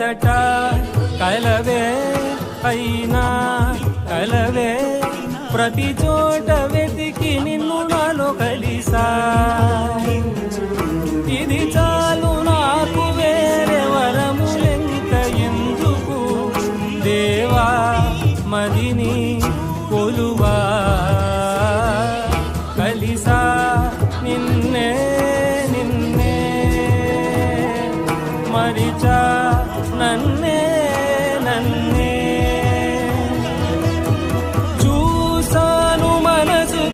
ముచ్చట కలవే అయినా కలవే ప్రతి చోట వెతికి నిన్ను నాలో కలిసా ఇది చాలు నాకు వేరే వరములెంత ఎందుకు దేవా మదిని కొలువా కలిసా నిన్నే నిన్నే మరిచా